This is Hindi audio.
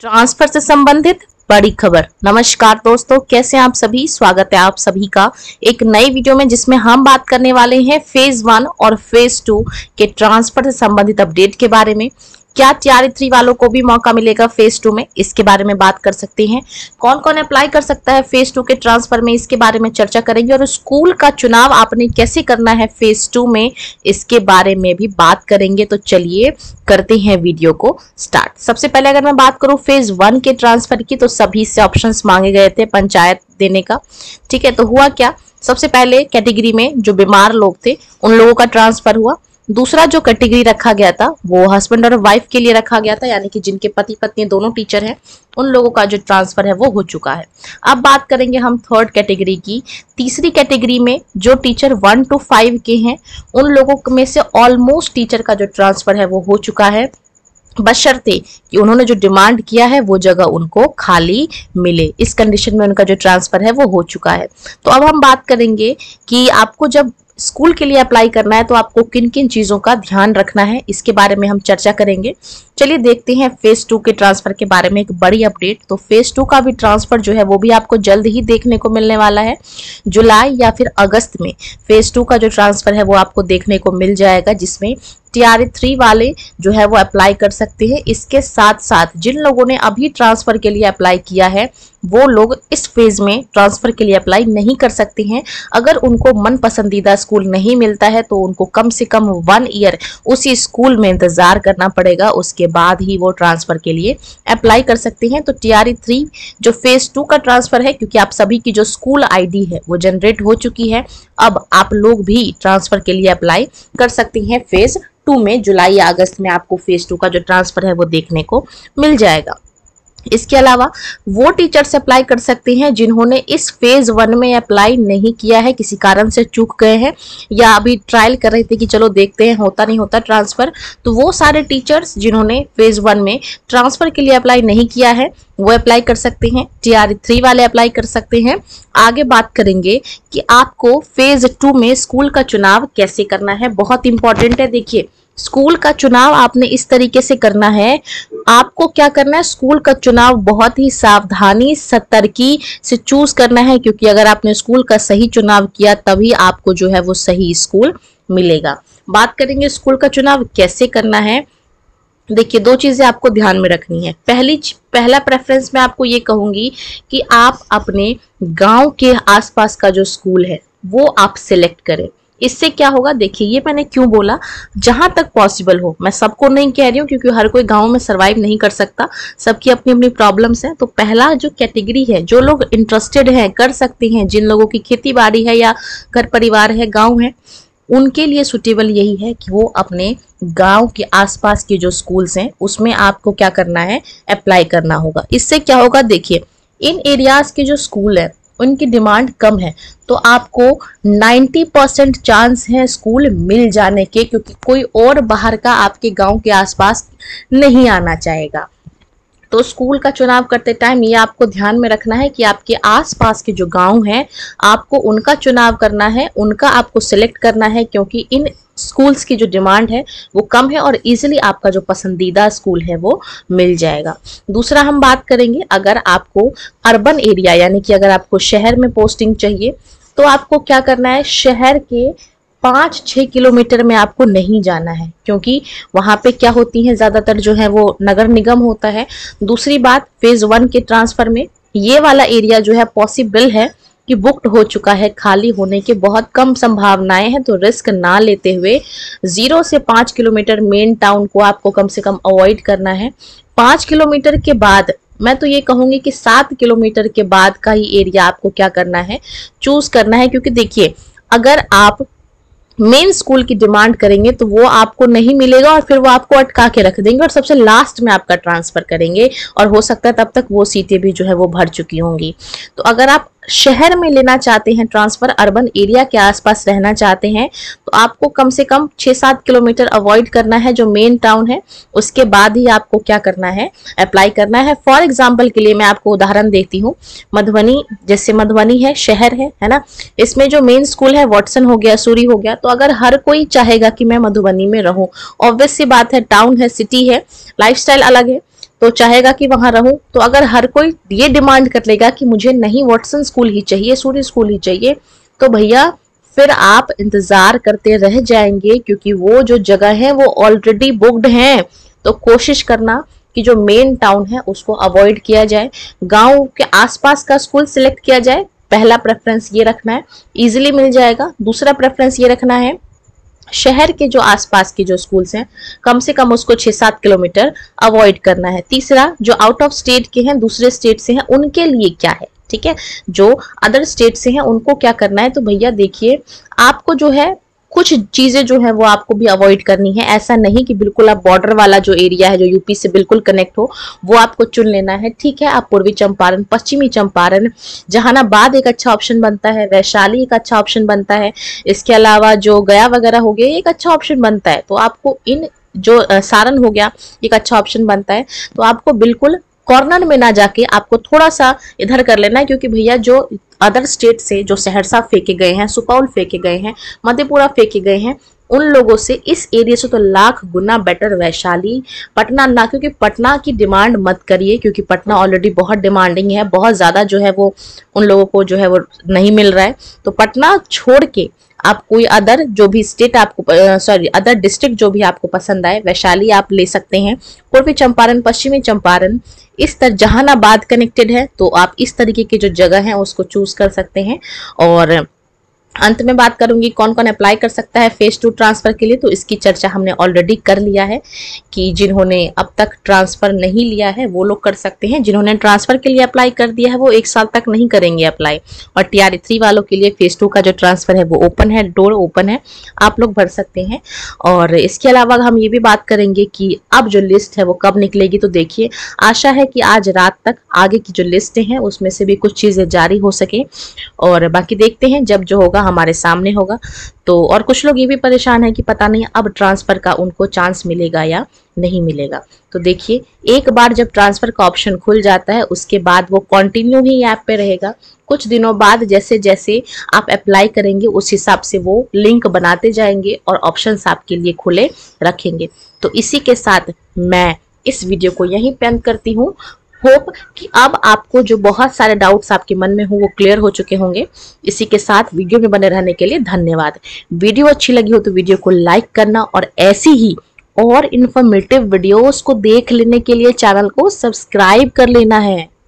ट्रांसफर से संबंधित बड़ी खबर। नमस्कार दोस्तों, कैसे हैं आप सभी। स्वागत है आप सभी का एक नई वीडियो में, जिसमें हम बात करने वाले हैं फेज 1 और फेज 2 के ट्रांसफर से संबंधित अपडेट के बारे में। क्या टीआरई 3 वालों को भी मौका मिलेगा फेज 2 में, इसके बारे में बात कर सकते हैं। कौन कौन अप्लाई कर सकता है फेज 2 के ट्रांसफर में, इसके बारे में चर्चा करेंगे। और स्कूल का चुनाव आपने कैसे करना है फेज 2 में, इसके बारे में भी बात करेंगे। तो चलिए करते हैं वीडियो को स्टार्ट। सबसे पहले अगर मैं बात करूं फेज 1 के ट्रांसफर की, तो सभी से ऑप्शंस मांगे गए थे पंचायत देने का। ठीक है, तो हुआ क्या, सबसे पहले कैटेगरी में जो बीमार लोग थे उन लोगों का ट्रांसफर हुआ। दूसरा जो कैटेगरी रखा गया था वो हस्बैंड और वाइफ के लिए रखा गया था, यानी कि जिनके पति पत्नी दोनों टीचर हैं, उन लोगों का जो ट्रांसफर है वो हो चुका है। अब बात करेंगे हम थर्ड कैटेगरी की। तीसरी कैटेगरी में जो टीचर 1 to 5 के हैं, उन लोगों में से ऑलमोस्ट टीचर का जो ट्रांसफर है वो हो चुका है, बशर्ते कि उन्होंने जो डिमांड किया है वो जगह उनको खाली मिले। इस कंडीशन में उनका जो ट्रांसफर है वो हो चुका है। तो अब हम बात करेंगे कि आपको जब स्कूल के लिए अप्लाई करना है तो आपको किन किन चीजों का ध्यान रखना है, इसके बारे में हम चर्चा करेंगे। चलिए देखते हैं फेज 2 के ट्रांसफर के बारे में एक बड़ी अपडेट। तो फेज 2 का भी ट्रांसफर जो है वो भी आपको जल्द ही देखने को मिलने वाला है। जुलाई या फिर अगस्त में फेज 2 का जो ट्रांसफर है वो आपको देखने को मिल जाएगा, जिसमें टीआरई 3 वाले जो है वो अप्लाई कर सकते हैं। इसके साथ साथ जिन लोगों ने अभी ट्रांसफर के लिए अप्लाई किया है वो लोग इस फेज में ट्रांसफर के लिए अप्लाई नहीं कर सकते हैं। अगर उनको मन पसंदीदा स्कूल नहीं मिलता है तो उनको कम से कम 1 ईयर उसी स्कूल में इंतजार करना पड़ेगा, उसके बाद ही वो ट्रांसफर के लिए अप्लाई कर सकते हैं। तो टीआरई 3 जो फेज 2 का ट्रांसफर है, क्योंकि आप सभी की जो स्कूल आईडी है वो जनरेट हो चुकी है, अब आप लोग भी ट्रांसफर के लिए अप्लाई कर सकते हैं फेज 2 में। जुलाई या अगस्त में आपको फेज 2 का जो ट्रांसफर है वो देखने को मिल जाएगा। इसके अलावा वो टीचर्स अप्लाई कर सकते हैं जिन्होंने इस फेज 1 में अप्लाई नहीं किया है, किसी कारण से चूक गए हैं या अभी ट्रायल कर रहे थे कि चलो देखते हैं होता नहीं होता ट्रांसफर। तो वो सारे टीचर्स जिन्होंने फेज 1 में ट्रांसफर के लिए अप्लाई नहीं किया है वो अप्लाई कर सकते हैं। टीआरई 3 वाले अप्लाई कर सकते हैं। आगे बात करेंगे कि आपको फेज 2 में स्कूल का चुनाव कैसे करना है, बहुत इंपॉर्टेंट है। देखिए, स्कूल का चुनाव आपने इस तरीके से करना है। आपको क्या करना है, स्कूल का चुनाव बहुत ही सावधानी सतर्की से चूज करना है, क्योंकि अगर आपने स्कूल का सही चुनाव किया तभी आपको जो है वो सही स्कूल मिलेगा। बात करेंगे स्कूल का चुनाव कैसे करना है। देखिए, दो चीजें आपको ध्यान में रखनी है। पहला प्रेफरेंस मैं आपको ये कहूंगी कि आप अपने गांव के आसपास का जो स्कूल है वो आप सिलेक्ट करें। इससे क्या होगा, देखिए ये मैंने क्यों बोला, जहां तक पॉसिबल हो, मैं सबको नहीं कह रही हूँ क्योंकि हर कोई गांव में सरवाइव नहीं कर सकता, सबकी अपनी अपनी प्रॉब्लम्स हैं। तो पहला जो कैटेगरी है, जो लोग इंटरेस्टेड हैं कर सकते हैं, जिन लोगों की खेती बाड़ी है या घर परिवार है, गाँव है, उनके लिए सुटेबल यही है कि वो अपने गांव के आसपास के जो स्कूल्स हैं उसमें आपको क्या करना है, अप्लाई करना होगा। इससे क्या होगा, देखिए इन एरियाज के जो स्कूल है उनकी डिमांड कम है, तो आपको 90% चांस है स्कूल मिल जाने के, क्योंकि कोई और बाहर का आपके गांव के आसपास नहीं आना चाहेगा। तो स्कूल का चुनाव करते टाइम ये आपको ध्यान में रखना है कि आपके आसपास के जो गांव हैं आपको उनका चुनाव करना है, उनका आपको सिलेक्ट करना है, क्योंकि इन स्कूल्स की जो डिमांड है वो कम है और इजीली आपका जो पसंदीदा स्कूल है वो मिल जाएगा। दूसरा हम बात करेंगे, अगर आपको अर्बन एरिया यानी कि अगर आपको शहर में पोस्टिंग चाहिए तो आपको क्या करना है, शहर के 5-6 किलोमीटर में आपको नहीं जाना है, क्योंकि वहां पे क्या होती है, ज्यादातर जो है वो नगर निगम होता है। दूसरी बात, फेज 1 के ट्रांसफर में ये वाला एरिया जो है पॉसिबल है कि बुक्ड हो चुका है, खाली होने के बहुत कम संभावनाएं हैं। तो रिस्क ना लेते हुए 0 से 5 किलोमीटर मेन टाउन को आपको कम से कम अवॉइड करना है। 5 किलोमीटर के बाद मैं तो ये कहूंगी कि 7 किलोमीटर के बाद का ही एरिया आपको क्या करना है, चूज करना है। क्योंकि देखिए, अगर आप मेन स्कूल की डिमांड करेंगे तो वो आपको नहीं मिलेगा और फिर वो आपको अटका के रख देंगे और सबसे लास्ट में आपका ट्रांसफर करेंगे, और हो सकता है तब तक वो सीटें भी जो है वो भर चुकी होंगी। तो अगर आप शहर में लेना चाहते हैं ट्रांसफर, अर्बन एरिया के आसपास रहना चाहते हैं, तो आपको कम से कम 6-7 किलोमीटर अवॉइड करना है जो मेन टाउन है, उसके बाद ही आपको क्या करना है, अप्लाई करना है। फॉर एग्जाम्पल के लिए मैं आपको उदाहरण देती हूँ, मधुबनी, जैसे मधुबनी है, शहर है ना, इसमें जो मेन स्कूल है वाटसन हो गया, सूरी हो गया। तो अगर हर कोई चाहेगा कि मैं मधुबनी में रहूं, ऑब्वियस सी बात है, टाउन है, सिटी है, लाइफस्टाइल अलग है, तो चाहेगा कि वहां रहूं। तो अगर हर कोई ये डिमांड कर लेगा कि मुझे नहीं वॉटसन स्कूल ही चाहिए, सूर्य स्कूल ही चाहिए, तो भैया फिर आप इंतजार करते रह जाएंगे, क्योंकि वो जो जगह है वो ऑलरेडी बुक्ड है। तो कोशिश करना कि जो मेन टाउन है उसको अवॉइड किया जाए, गांव के आसपास का स्कूल सिलेक्ट किया जाए। पहला प्रेफरेंस ये रखना है, इजीली मिल जाएगा। दूसरा प्रेफरेंस ये रखना है, शहर के जो आसपास के जो स्कूल्स हैं कम से कम उसको 6-7 किलोमीटर अवॉइड करना है। तीसरा, जो आउट ऑफ स्टेट के हैं, दूसरे स्टेट से हैं, उनके लिए क्या है, ठीक है, जो अदर स्टेट से हैं उनको क्या करना है। तो भैया देखिए, आपको जो है कुछ चीजें जो है वो आपको भी अवॉइड करनी है। ऐसा नहीं कि बिल्कुल आप बॉर्डर वाला जो एरिया है जो यूपी से बिल्कुल कनेक्ट हो वो आपको चुन लेना है, ठीक है। आप पूर्वी चंपारण, पश्चिमी चंपारण, जहानाबाद एक अच्छा ऑप्शन बनता है, वैशाली एक अच्छा ऑप्शन बनता है, इसके अलावा जो गया वगैरह हो गया एक अच्छा ऑप्शन बनता है। तो आपको इन जो सारण हो गया एक अच्छा ऑप्शन बनता है। तो आपको बिल्कुल कॉर्नर में ना जाके आपको थोड़ा सा इधर कर लेना है, क्योंकि भैया जो अदर स्टेट से जो सहरसा फेंके गए हैं, सुपौल फेंके गए हैं, मधेपुरा फेंके गए हैं, उन लोगों से इस एरिया से तो लाख गुना बेटर वैशाली, पटना ना, क्योंकि पटना की डिमांड मत करिए, क्योंकि पटना ऑलरेडी बहुत डिमांडिंग है, बहुत ज्यादा जो है वो उन लोगों को जो है वो नहीं मिल रहा है। तो पटना छोड़ के आप कोई अदर जो भी स्टेट आपको अदर डिस्ट्रिक्ट जो भी आपको पसंद आए, वैशाली आप ले सकते हैं। पूर्वी चंपारण, पश्चिमी चंपारण, इस तरह जहानाबाद कनेक्टेड है, तो आप इस तरीके की जो जगह है उसको चूज कर सकते हैं। और अंत में बात करूंगी कौन कौन अप्लाई कर सकता है फेज 2 ट्रांसफर के लिए। तो इसकी चर्चा हमने ऑलरेडी कर लिया है कि जिन्होंने अब तक ट्रांसफर नहीं लिया है वो लोग कर सकते हैं, जिन्होंने ट्रांसफर के लिए अप्लाई कर दिया है वो 1 साल तक नहीं करेंगे अप्लाई। और TRE 3 वालों के लिए फेज 2 का जो ट्रांसफर है वो ओपन है, डोर ओपन है, आप लोग भर सकते हैं। और इसके अलावा हम ये भी बात करेंगे कि अब जो लिस्ट है वो कब निकलेगी। तो देखिए, आशा है कि आज रात तक आगे की जो लिस्टें हैं उसमें से भी कुछ चीजें जारी हो सके, और बाकी देखते हैं जब जो होगा हमारे सामने होगा। तो और कुछ लोग ये भी परेशान है कि पता नहीं अब ट्रांसफर का उनको चांस मिलेगा या नहीं मिलेगा। तो देखिए, एक बार जब ट्रांसफर का ऑप्शन खुल जाता है उसके बाद वो कंटिन्यू ही ऐप पे रहेगा। कुछ दिनों बाद जैसे जैसे आप अप्लाई करेंगे उस हिसाब से वो लिंक बनाते जाएंगे और ऑप्शंस आपके लिए खुले रखेंगे। तो इसी के साथ मैं इस वीडियो को यहीं पे एंड करती हूँ। होप कि अब आपको जो बहुत सारे डाउट्स आपके मन में हो वो क्लियर हो चुके होंगे। इसी के साथ वीडियो में बने रहने के लिए धन्यवाद। वीडियो अच्छी लगी हो तो वीडियो को लाइक करना, और ऐसी ही और इन्फॉर्मेटिव वीडियोस को देख लेने के लिए चैनल को सब्सक्राइब कर लेना है।